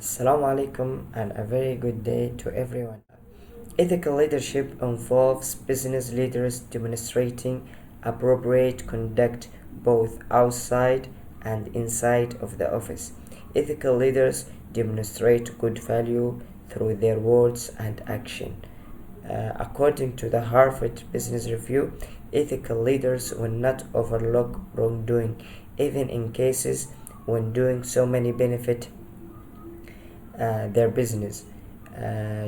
Assalamu alaikum and a very good day to everyone. Ethical leadership involves business leaders demonstrating appropriate conduct both outside and inside of the office. Ethical leaders demonstrate good value through their words and action. According to the Harvard Business Review, ethical leaders will not overlook wrongdoing, even in cases when doing so many benefit their business.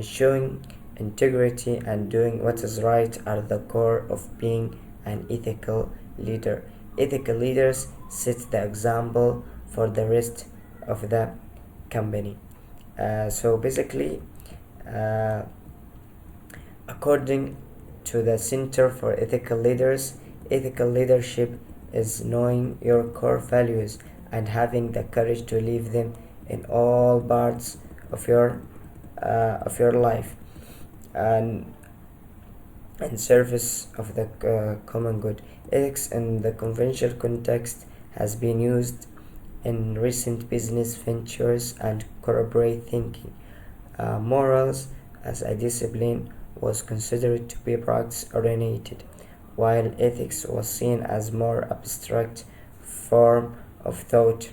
Showing integrity and doing what is right are the core of being an ethical leader. Ethical leaders set the example for the rest of the company. So basically, uh, according to the Center for Ethical Leaders, ethical leadership is knowing your core values and having the courage to live them in all parts of your life and in service of the common good. Ethics in the conventional context has been used in recent business ventures and corporate thinking. Morals as a discipline was considered to be practice oriented, while ethics was seen as more abstract form of thought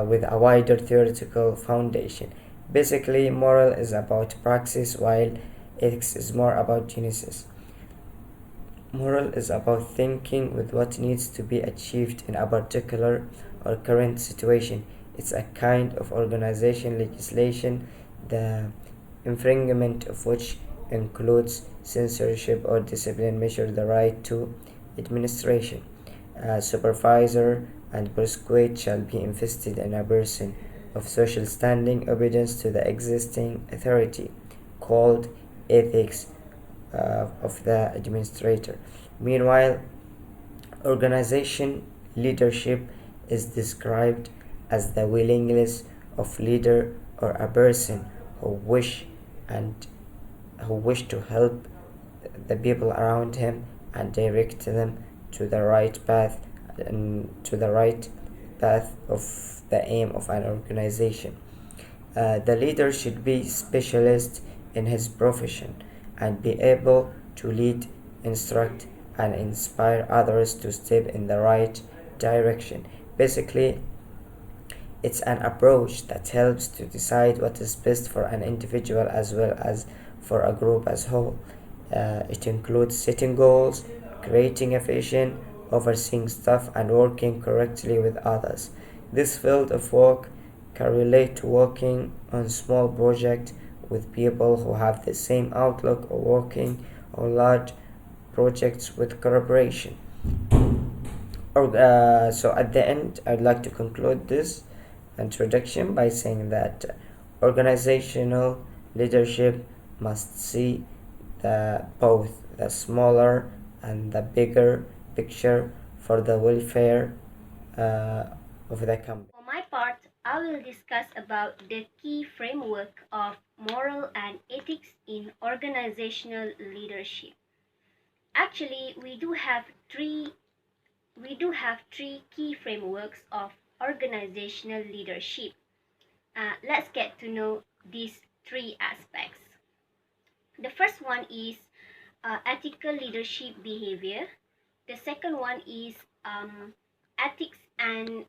with a wider theoretical foundation. Basically, moral is about praxis, while ethics is more about genesis. Moral is about thinking with what needs to be achieved in a particular or current situation. It's a kind of organization legislation, the infringement of which includes censorship or discipline measure the right to administration. A supervisor and persuade shall be invested in a person of social standing obedience to the existing authority, called ethics of the administrator. Meanwhile, organization leadership is described as the willingness of leader or a person who and wish to help the people around him and direct them to the right path and to the right path of the aim of an organization. The leader should be specialist in his profession and be able to lead, instruct, and inspire others to step in the right direction. Basically, it's an approach that helps to decide what is best for an individual as well as for a group as whole. It includes setting goals, creating a vision, overseeing staff, and working correctly with others. This field of work can relate to working on small projects with people who have the same outlook or working on large projects with collaboration. So at the end, I'd like to conclude this introduction by saying that organizational leadership must see both the smaller and the bigger picture for the welfare of the company. For my part, I will discuss about the key framework of moral and ethics in organizational leadership. Actually, we do have three key frameworks of organizational leadership. Let's get to know these three aspects. The first one is ethical leadership behavior. The second one is ethics and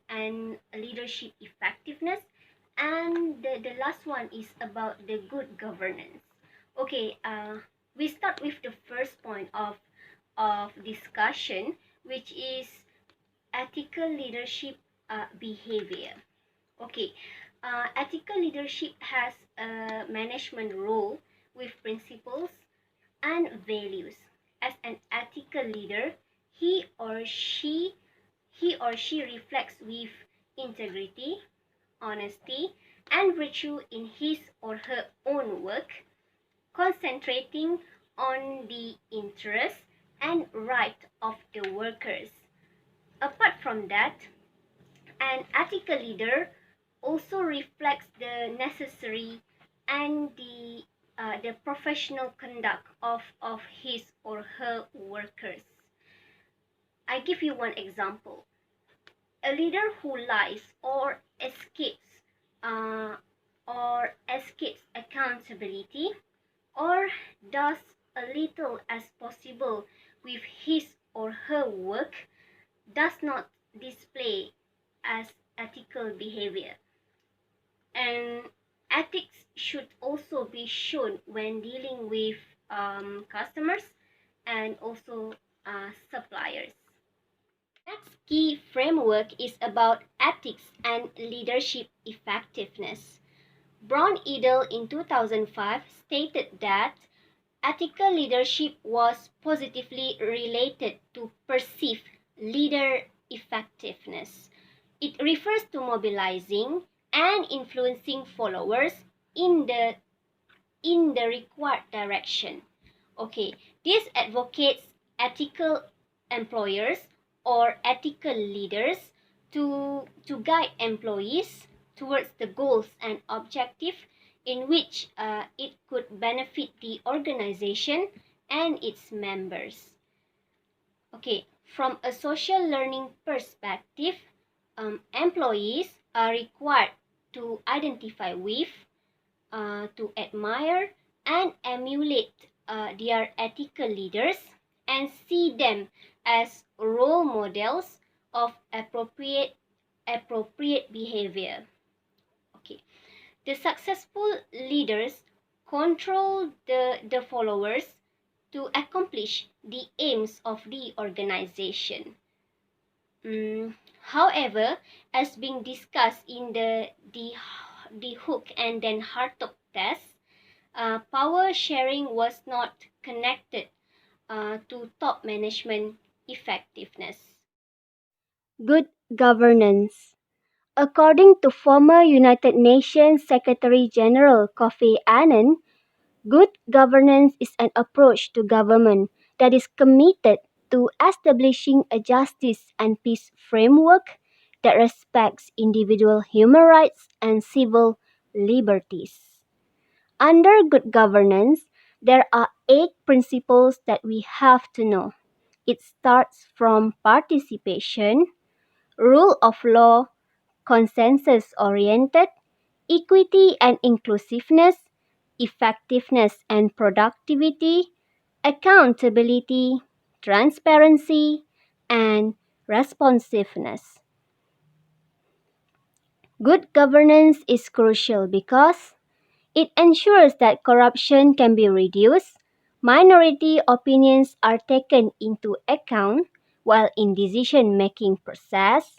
leadership effectiveness, and the last one is about the good governance. Okay, we start with the first point of discussion, which is ethical leadership behavior. Okay, ethical leadership has a management role with principles and values. As an ethical leader, he or she he or she reflects with integrity, honesty, and virtue in his or her own work, concentrating on the interests and right of the workers. Apart from that, an ethical leader also reflects the necessary and the professional conduct of his or her workers. I give you one example. A leader who lies or escapes uh, or escapes accountability, or does a little as possible with his or her work, does not display as ethical behavior. And ethics should also be shown when dealing with customers and also suppliers. Next key framework is about ethics and leadership effectiveness. Brown Edel in 2005 stated that ethical leadership was positively related to perceived leader effectiveness. It refers to mobilizing and influencing followers in the required direction. Okay, this advocates ethical employers or ethical leaders to guide employees towards the goals and objectives in which it could benefit the organization and its members. Okay, from a social learning perspective, employees are required to identify with, to admire and emulate their ethical leaders and see them as role models of appropriate behavior. Okay, the successful leaders control the followers to accomplish the aims of the organization. However, as being discussed in the Hook and then Hartog test, power sharing was not connected to top management effectiveness. Good governance. According to former United Nations Secretary General Kofi Annan, good governance is an approach to government that is committed to establishing a justice and peace framework that respects individual human rights and civil liberties. Under good governance, there are 8 principles that we have to know. It starts from participation, rule of law, consensus oriented, equity and inclusiveness, effectiveness and productivity, accountability, transparency, and responsiveness. Good governance is crucial because it ensures that corruption can be reduced, minority opinions are taken into account, while in decision-making process,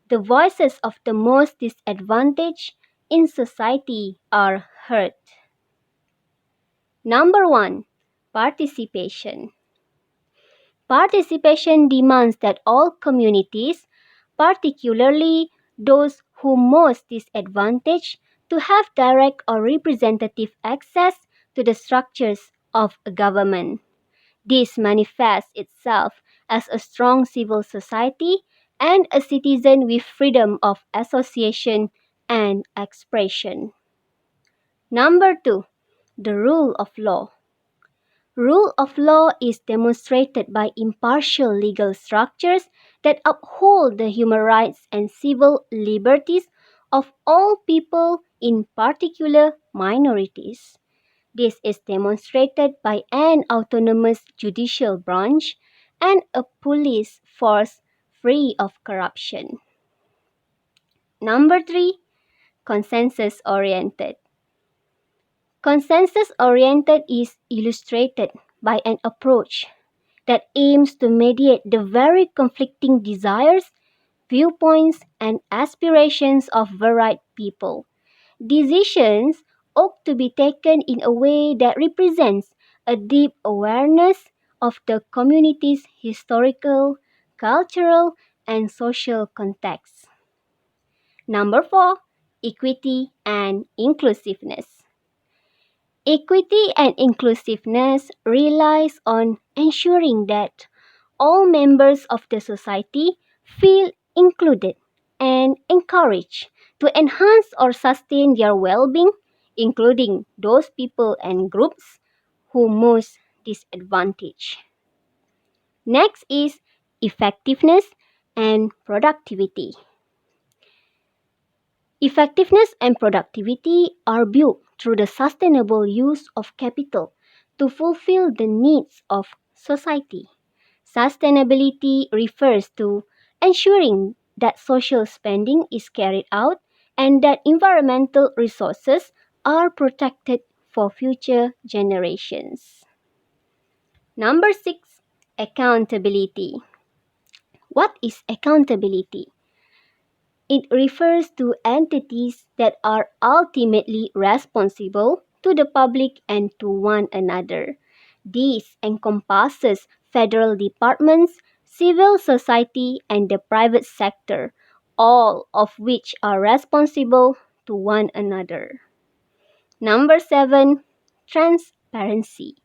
the voices of the most disadvantaged in society are heard. Number 1, participation. Participation demands that all communities, particularly those who most disadvantaged, to have direct or representative access to the structures of a government. This manifests itself as a strong civil society and a citizen with freedom of association and expression. Number 2, the rule of law. Rule of law is demonstrated by impartial legal structures that uphold the human rights and civil liberties of all people, in particular minorities. This is demonstrated by an autonomous judicial branch and a police force free of corruption. Number 3, consensus oriented. Consensus oriented is illustrated by an approach that aims to mediate the very conflicting desires, viewpoints, and aspirations of varied people. Decisions ought to be taken in a way that represents a deep awareness of the community's historical, cultural, and social context. Number 4, equity and inclusiveness. Equity and inclusiveness relies on ensuring that all members of the society feel included and encouraged to enhance or sustain their well-being, including those people and groups who most disadvantaged. Next is effectiveness and productivity. Effectiveness and productivity are built through the sustainable use of capital to fulfill the needs of society. Sustainability refers to ensuring that social spending is carried out and that environmental resources are protected for future generations. Number 6, accountability. What is accountability? It refers to entities that are ultimately responsible to the public and to one another. This encompasses federal departments, civil society, and the private sector, all of which are responsible to one another. Number 7, transparency.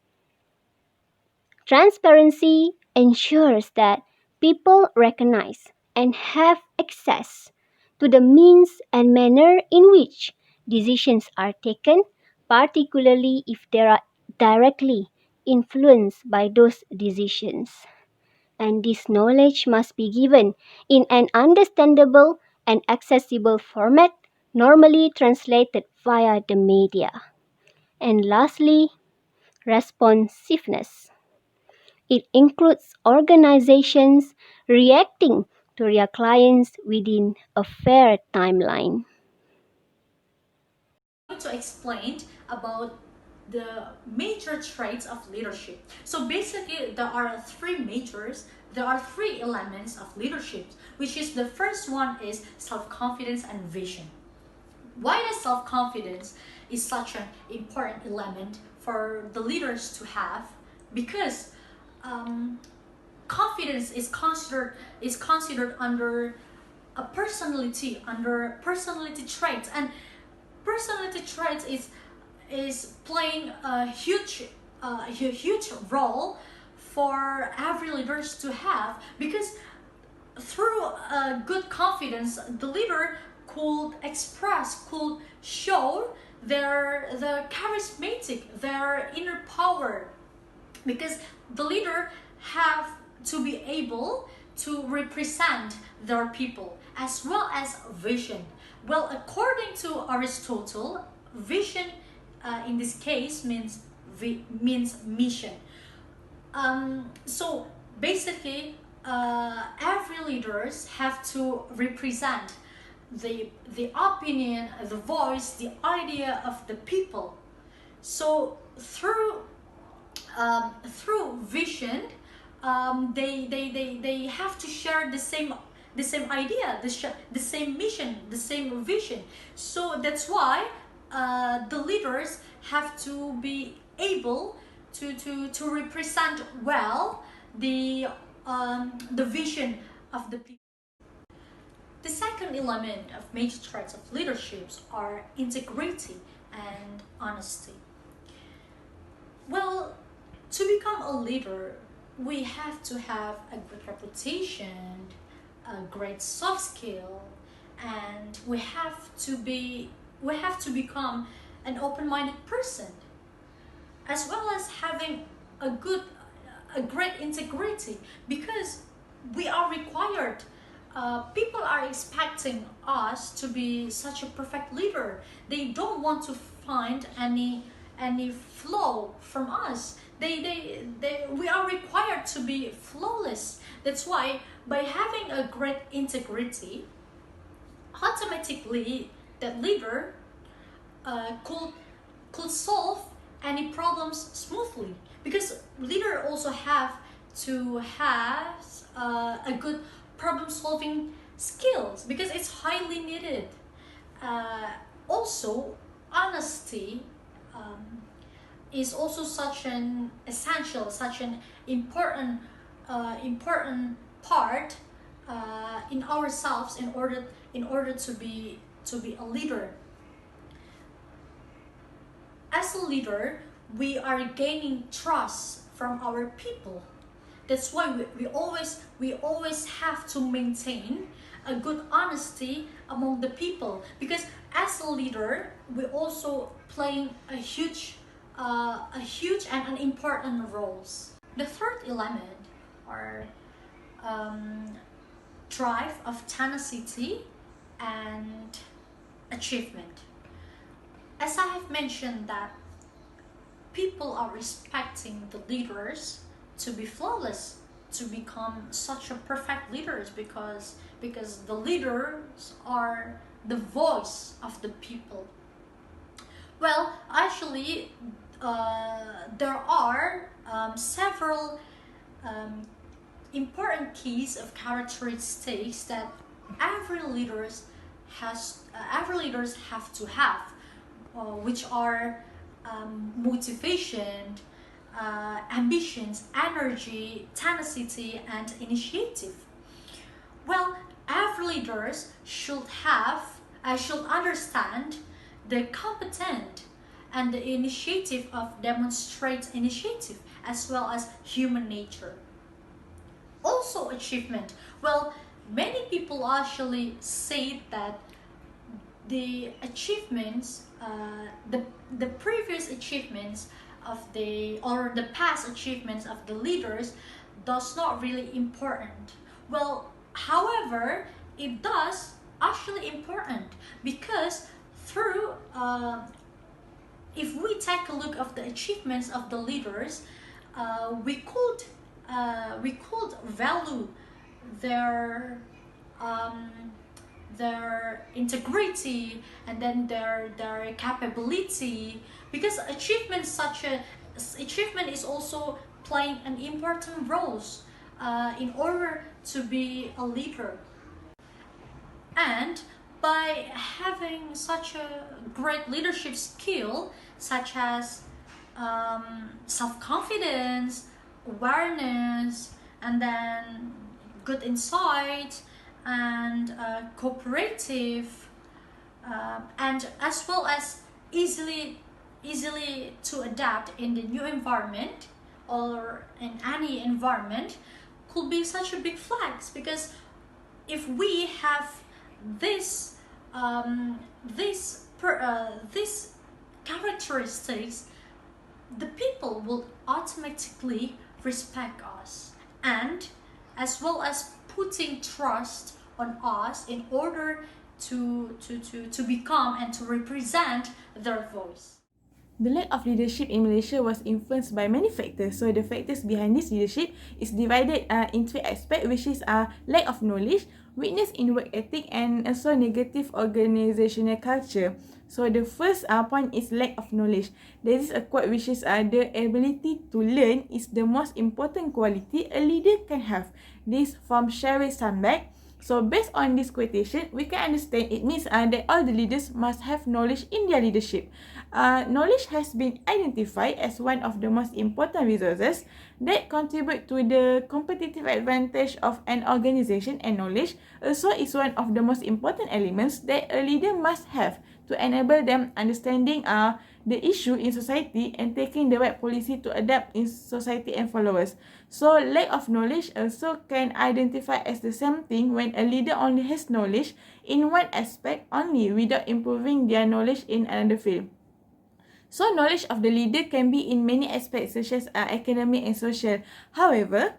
Transparency ensures that people recognize and have access to the means and manner in which decisions are taken, particularly if they are directly influenced by those decisions. And this knowledge must be given in an understandable and accessible format, normally translated via the media. And lastly, responsiveness. It includes organizations reacting to their clients within a fair timeline. To explain about the major traits of leadership. So basically there are three elements of leadership, which is the first one is self-confidence and vision. Why does self-confidence is such an important element for the leaders to have? Because confidence is considered under under personality traits, and personality traits is playing a huge role for every leaders to have, because through good confidence the leader could show the charismatic, their inner power, because the leader have to be able to represent their people as well as vision. Well, according to Aristotle, vision in this case means mission. So basically, every leaders have to represent the opinion, the voice, the idea of the people. So through vision, they have to share the same idea, the same mission, the same vision. So that's why the leaders have to be able to represent well the vision of the people. The second element of major traits of leaderships are integrity and honesty. Well, to become a leader, we have to have a good reputation, a great soft skill, and we have to become an open-minded person, as well as having a great integrity, because we are required. People are expecting us to be such a perfect leader. They don't want to find any flaw from us. We are required to be flawless. That's why by having a great integrity, automatically that leader could solve any problems smoothly, because leader also have to have a good problem solving skills, because it's highly needed. Also, honesty is also such an essential, such an important part in ourselves in order to be a leader. As a leader, we are gaining trust from our people. That's why we always have to maintain a good honesty among the people, because as a leader, we also playing a huge and an important roles. The third element are drive of tenacity and achievement. As I have mentioned that people are respecting the leaders to be flawless, to become such a perfect leaders, because the leaders are the voice of the people. Well, actually, there are several important keys of characteristics that every leaders have to have, which are motivation, ambitions, energy, tenacity, and initiative. Well, every leaders should understand the competent and the initiative of demonstrate initiative, as well as human nature. Also achievement. Well, many people actually say that the achievements, the previous achievements of the past achievements of the leaders does not really important. Well, however, it does actually important, because through if we take a look of the achievements of the leaders, we could value their integrity, and then their capability, because achievement is also playing an important roles in order to be a leader. And by having such a great leadership skill, such as self-confidence, awareness, and then good insight, and cooperative, and as well as easily to adapt in the new environment or in any environment, could be such a big flex. Because if we have this characteristics, the people will automatically respect us, and as well as putting trust on us in order to become and to represent their voice. The lack of leadership in Malaysia was influenced by many factors. So the factors behind this leadership is divided in three aspects, which is lack of knowledge, weakness in work ethic, and also negative organizational culture. So the first point is lack of knowledge. There is a quote which is the ability to learn is the most important quality a leader can have. This from Sheryl Sandberg. So based on this quotation, we can understand it means that all the leaders must have knowledge in their leadership. Knowledge has been identified as one of the most important resources that contribute to the competitive advantage of an organization, and knowledge also is one of the most important elements that a leader must have to enable them understanding the issue in society and taking the right policy to adapt in society and followers. So lack of knowledge also can identify as the same thing when a leader only has knowledge in one aspect only without improving their knowledge in another field. So knowledge of the leader can be in many aspects such as academic and social. However,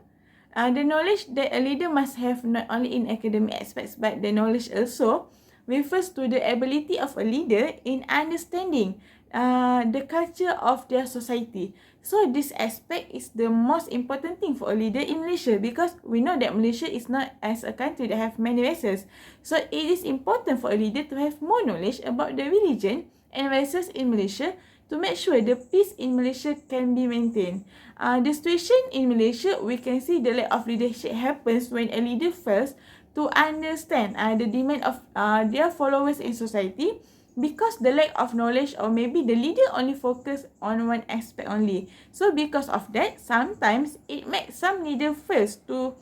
the knowledge that a leader must have not only in academic aspects, but the knowledge also refers to the ability of a leader in understanding the culture of their society. So this aspect is the most important thing for a leader in Malaysia, because we know that Malaysia is not as a country that have many races. So it is important for a leader to have more knowledge about the religion and races in Malaysia to make sure the peace in Malaysia can be maintained. The situation in Malaysia, we can see the lack of leadership happens when a leader fails to understand the demand of their followers in society, because the lack of knowledge, or maybe the leader only focus on one aspect only. So because of that, sometimes it makes some leader fails to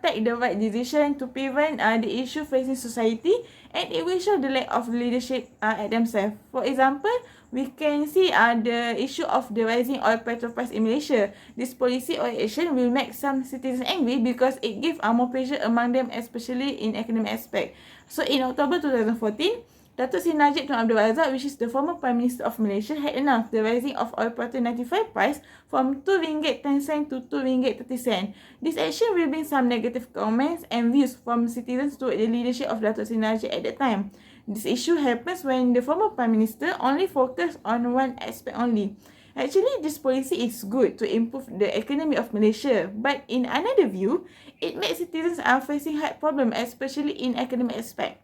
take the right decision to prevent the issue facing society, and it will show the lack of leadership at themselves. For example, we can see the issue of the rising oil petrol price in Malaysia. This policy or action will make some citizens angry because it gives more pressure among them, especially in academic aspect. So in October 2014, Datuk Seri Najib Tun Abdul Razak, which is the former Prime Minister of Malaysia, had announced the rising of oil petrol 95 price from RM2.10 to RM2.30. This action will bring some negative comments and views from citizens toward the leadership of Datuk Seri Najib at that time. This issue happens when the former Prime Minister only focused on one aspect only. Actually, this policy is good to improve the economy of Malaysia, but in another view, it makes citizens are facing hard problems, especially in academic aspect.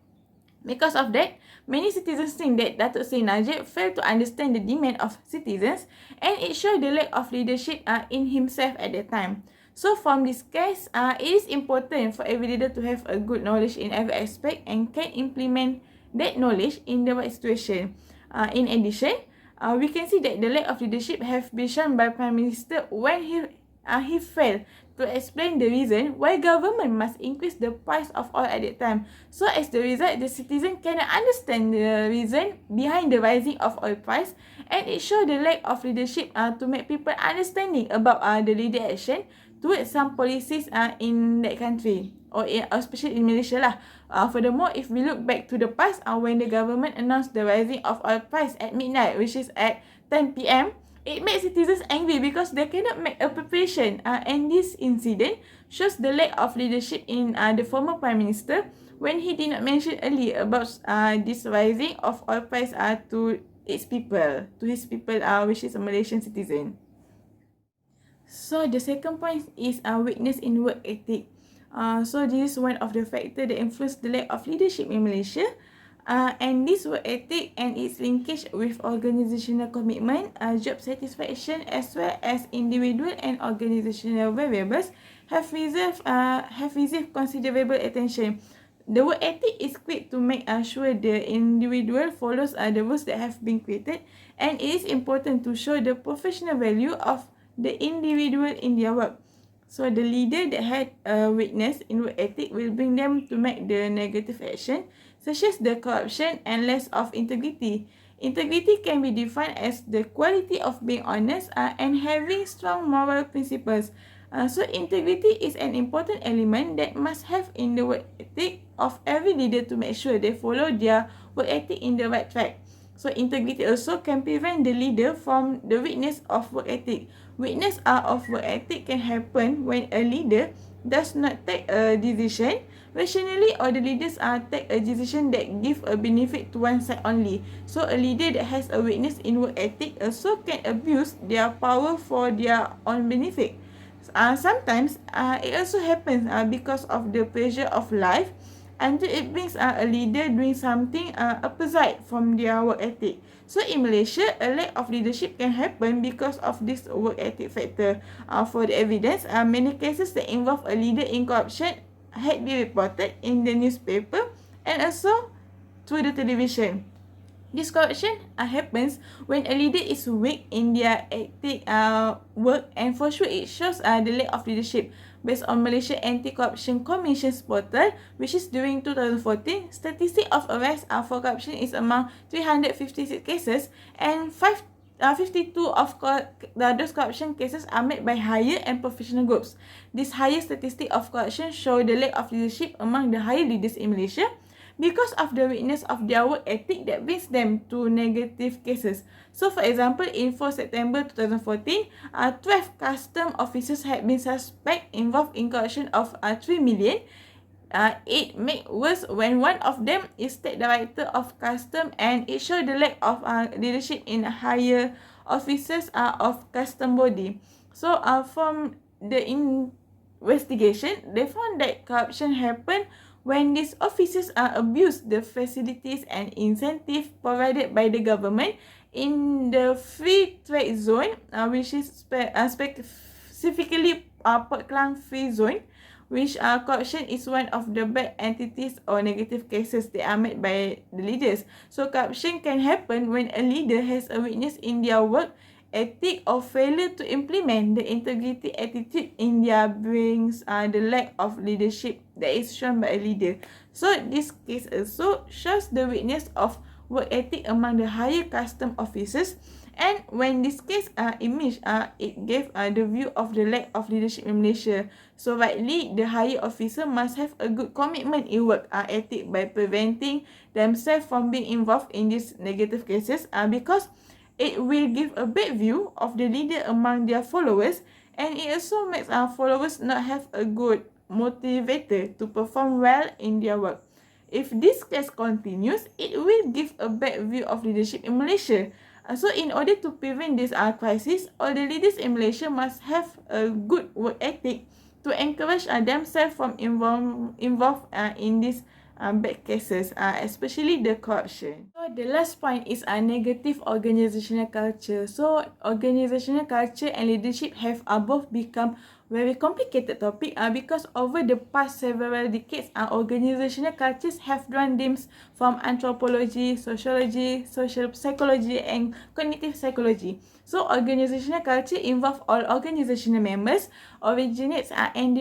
Because of that, many citizens think that Datuk Seri Najib failed to understand the demand of citizens, and it showed the lack of leadership in himself at that time. So from this case, it is important for every leader to have a good knowledge in every aspect and can implement that knowledge in the right situation. In addition, we can see that the lack of leadership have been shown by Prime Minister when he failed to explain the reason why government must increase the price of oil at that time. So as the result, the citizen cannot understand the reason behind the rising of oil price, and it shows the lack of leadership to make people understanding about the leader action towards some policies in that country, or especially in Malaysia lah. Furthermore, if we look back to the past, when the government announced the rising of oil price at midnight, which is at 10 p.m., it makes citizens angry because they cannot make a preparation, and this incident shows the lack of leadership in the former Prime Minister when he did not mention earlier about this rising of oil price to his people, which is a Malaysian citizen. So the second point is weakness in work ethic. So this is one of the factors that influence the lack of leadership in Malaysia. And this work ethic and its linkage with organizational commitment, job satisfaction, as well as individual and organizational variables have received considerable attention. The work ethic is quick to make sure the individual follows the rules that have been created, and it is important to show the professional value of the individual in their work. So the leader that had a weakness in work ethic will bring them to make the negative action, such as the corruption and less of integrity. Integrity can be defined as the quality of being honest and having strong moral principles. So integrity is an important element that must have in the work ethic of every leader to make sure they follow their work ethic in the right track. So integrity also can prevent the leader from the weakness of work ethic. Weakness of work ethic can happen when a leader does not take a decision rationally, or the leaders take a decision that give a benefit to one side only. So a leader that has a weakness in work ethic also can abuse their power for their own benefit. Sometimes it also happens because of the pressure of life, until it brings a leader doing something opposite from their work ethic. So in Malaysia, a lack of leadership can happen because of this work ethic factor. For the evidence, many cases that involve a leader in corruption had been reported in the newspaper and also through the television. This corruption happens when a leader is weak in their ethic work, and for sure it shows the lack of leadership. Based on Malaysia Anti-Corruption Commission's portal, which is during 2014, statistics of arrests for corruption is among 356 cases, and 52 of those corruption cases are made by higher and professional groups. This higher statistic of corruption show the lack of leadership among the higher leaders in Malaysia because of the weakness of their work ethic that brings them to negative cases. So for example, in 4 September 2014, 12 custom officers had been suspect involved in corruption of 3 million. It made worse when one of them is state director of custom, and it showed the lack of leadership in higher officers of custom body. So from the investigation, they found that corruption happened when these officers abuse the facilities and incentives provided by the government in the free trade zone, which is specifically Port Klang Free Zone, which corruption is one of the bad entities or negative cases that are made by the leaders. So corruption can happen when a leader has a weakness in their work ethic or failure to implement the integrity attitude in their brings the lack of leadership that is shown by a leader. So this case also shows the weakness of work ethic among the higher custom officers, and when this case emerged, it gave the view of the lack of leadership in Malaysia. So rightly, the higher officer must have a good commitment in work ethic by preventing themselves from being involved in these negative cases, because it will give a bad view of the leader among their followers, and it also makes our followers not have a good motivator to perform well in their work. If this case continues, it will give a bad view of leadership in Malaysia. So in order to prevent this crisis, all the leaders in Malaysia must have a good work ethic to encourage themselves from involved in these bad cases, especially the corruption. So the last point is a negative organizational culture. So organizational culture and leadership have both become very complicated topic because over the past several decades, organizational cultures have drawn themes from anthropology, sociology, social psychology, and cognitive psychology. So organizational culture involves all organizational members, originates and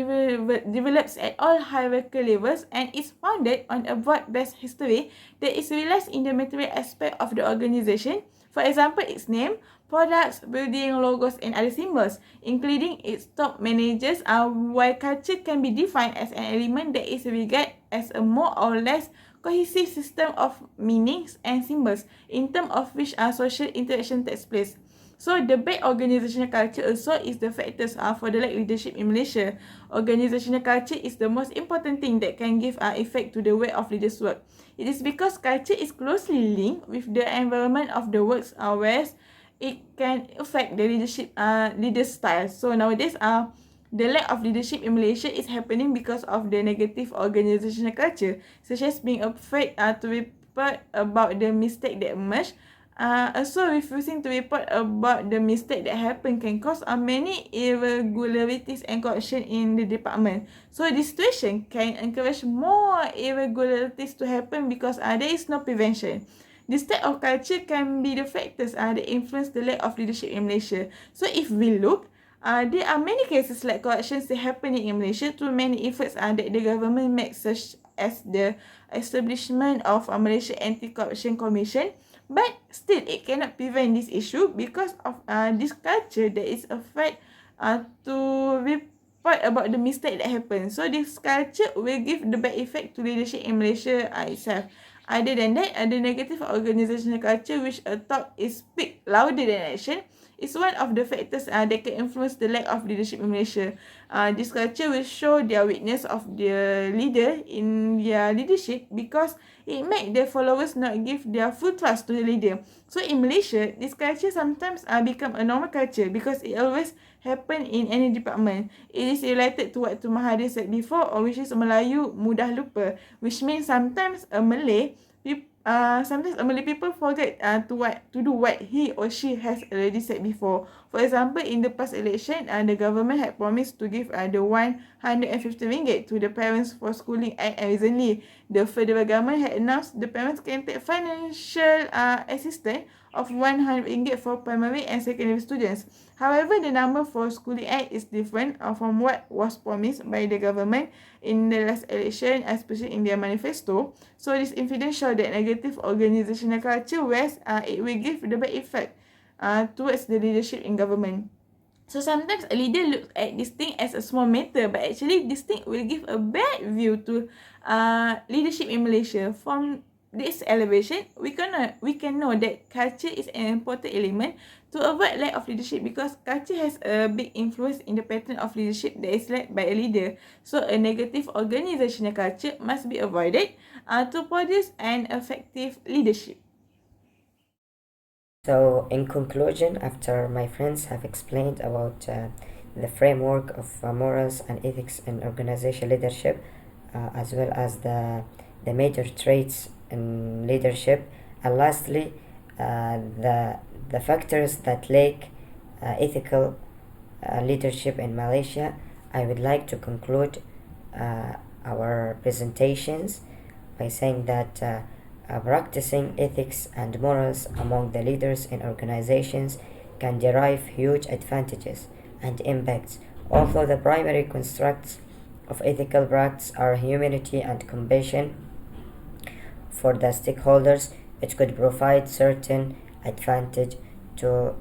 develops at all hierarchical levels, and is founded on a broad-based history that is realized in the material aspect of the organization. For example, its name, products, building, logos, and other symbols, including its top managers, while culture can be defined as an element that is regarded as a more or less cohesive system of meanings and symbols, in terms of which social interaction takes place. So the bad organizational culture also is the factors for the lack leadership in Malaysia. Organizational culture is the most important thing that can give effect to the way of leaders work. It is because culture is closely linked with the environment of the works, whereas it can affect the leader's style. So nowadays, the lack of leadership in Malaysia is happening because of the negative organizational culture, such as being afraid to report about the mistake that emerged. Also, refusing to report about the mistake that happened can cause many irregularities and corruption in the department. So this situation can encourage more irregularities to happen because there is no prevention. This type of culture can be the factors that influence the lack of leadership in Malaysia. So if we look, there are many cases like corruptions that happening in Malaysia through many efforts that the government makes, such as the establishment of Malaysia Anti-Corruption Commission. But still, it cannot prevent this issue because of this culture that is afraid to report about the mistake that happened. So this culture will give the bad effect to leadership in Malaysia itself. Other than that, the negative organizational culture, which I thought is speak louder than action, is one of the factors that can influence the lack of leadership in Malaysia. This culture will show their weakness of the leader in their leadership because it make their followers not give their full trust to the leader. So in Malaysia, this culture sometimes become a normal culture because it always happen in any department. It is related to what Mahathir said before, or which is Melayu mudah lupa, which means sometimes a Malay people forget to do what he or she has already said before. For example, in the past election, the government had promised to give the 150 ringgit to the parents for schooling aid, and recently the federal government had announced the parents can take financial assistance of 100 ringgit for primary and secondary students. However, the number for schooling aid is different from what was promised by the government in the last election, especially in their manifesto. So this evidence shows that negative organizational culture, whereas it will give the bad effect towards the leadership in government. So sometimes a leader looks at this thing as a small matter, but actually this thing will give a bad view to leadership in Malaysia. From this elevation, we can know that culture is an important element to avoid lack of leadership, because culture has a big influence in the pattern of leadership that is led by a leader. So a negative organizational culture must be avoided to produce an effective leadership. So, in conclusion, after my friends have explained about the framework of morals and ethics in organizational leadership, as well as the major traits in leadership, and lastly, the factors that lack ethical leadership in Malaysia, I would like to conclude our presentations by saying that practicing ethics and morals among the leaders in organizations can derive huge advantages and impacts. Although the primary constructs of ethical practice are humanity and compassion for the stakeholders, it could provide certain advantage to